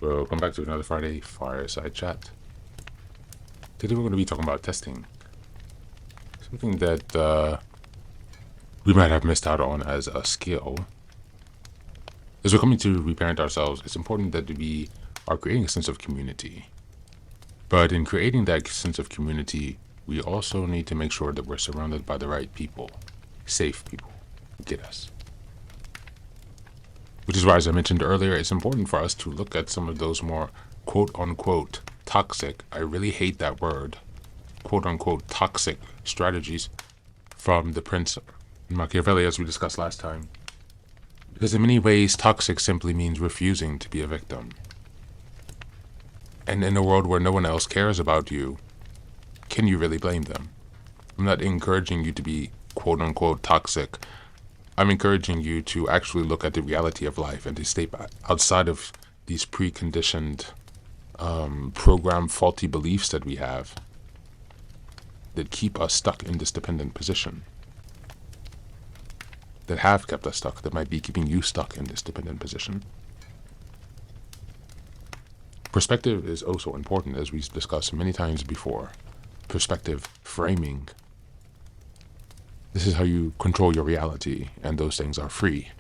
Welcome back to another Friday Fireside Chat. Today we're going to be talking about testing. Something that we might have missed out on as a skill. As we're coming to reparent ourselves, it's important that we are creating a sense of community. But in creating that sense of community, we also need to make sure that we're surrounded by the right people, safe people, who get us. Which is why, as I mentioned earlier, it's important for us to look at some of those more quote-unquote toxic, I really hate that word, quote-unquote toxic strategies from the Prince Machiavelli, as we discussed last time. Because in many ways, toxic simply means refusing to be a victim. And in a world where no one else cares about you, can you really blame them? I'm not encouraging you to be quote-unquote toxic. I'm encouraging you to actually look at the reality of life and to stay outside of these preconditioned, programmed faulty beliefs that we have that keep us stuck in this dependent position, that have kept us stuck, that might be keeping you stuck in this dependent position. Perspective is also important, as we've discussed many times before. Perspective framing. This is how you control your reality, and those things are free,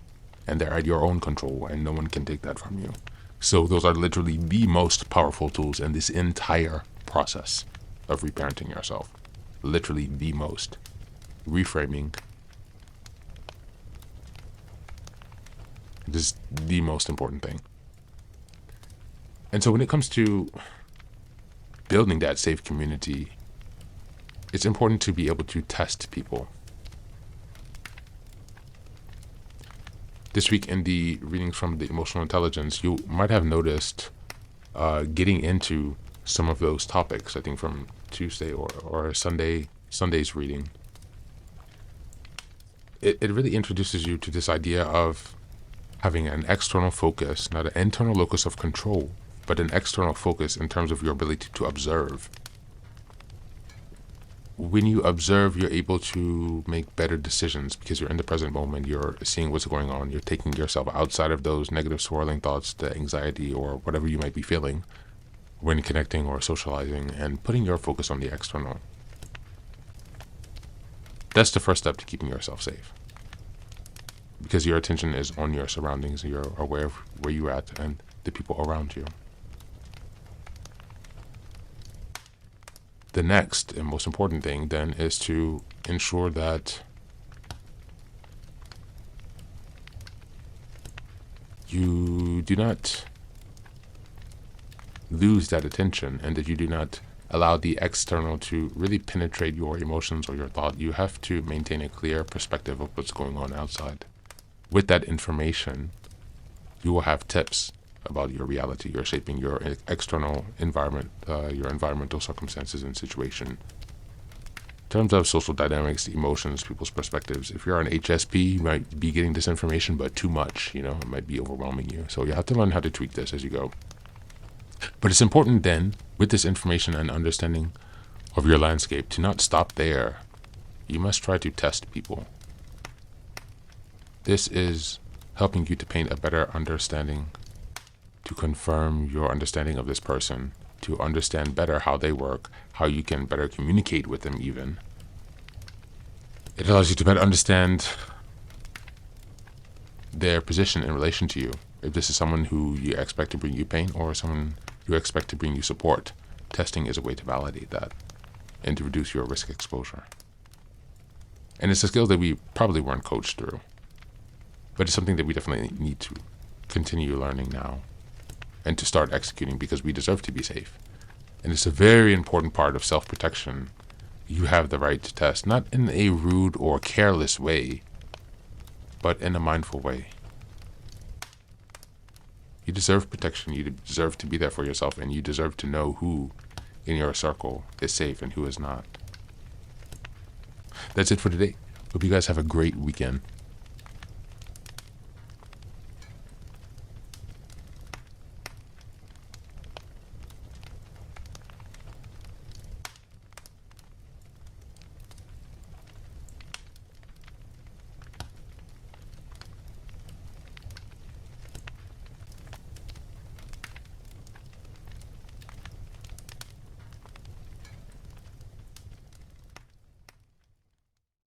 and they're at your own control, and no one can take that from you. So those are literally the most powerful tools in this entire process of reparenting yourself. Literally the most. Reframing. This is the most important thing. And so when it comes to building that safe community, it's important to be able to test people. This week in the readings from the emotional intelligence, you might have noticed getting into some of those topics, I think from Tuesday or Sunday's reading. It really introduces you to this idea of having an external focus, not an internal locus of control, but an external focus in terms of your ability to observe. When you observe, you're able to make better decisions because you're in the present moment, you're seeing what's going on, you're taking yourself outside of those negative swirling thoughts, the anxiety or whatever you might be feeling when connecting or socializing, and putting your focus on the external. That's the first step to keeping yourself safe, because your attention is on your surroundings, you're aware of where you're at and the people around you. The next and most important thing then is to ensure that you do not lose that attention and that you do not allow the external to really penetrate your emotions or your thought. You have to maintain a clear perspective of what's going on outside. With that information, you will have tips about your reality. You're shaping your external environment, your environmental circumstances and situation. In terms of social dynamics, emotions, people's perspectives, if you're an HSP, you might be getting this information, but too much, it might be overwhelming you. So you have to learn how to tweak this as you go. But it's important then, with this information and understanding of your landscape, to not stop there. You must try to test people. This is helping you to paint a better understanding, to confirm your understanding of this person, to understand better how they work, how you can better communicate with them even. It allows you to better understand their position in relation to you. If this is someone who you expect to bring you pain or someone you expect to bring you support, testing is a way to validate that and to reduce your risk exposure. And it's a skill that we probably weren't coached through, but it's something that we definitely need to continue learning now and to start executing, because we deserve to be safe. And it's a very important part of self-protection. You have the right to test, not in a rude or careless way, but in a mindful way. You deserve protection, you deserve to be there for yourself, and you deserve to know who in your circle is safe and who is not. That's it for today. Hope you guys have a great weekend.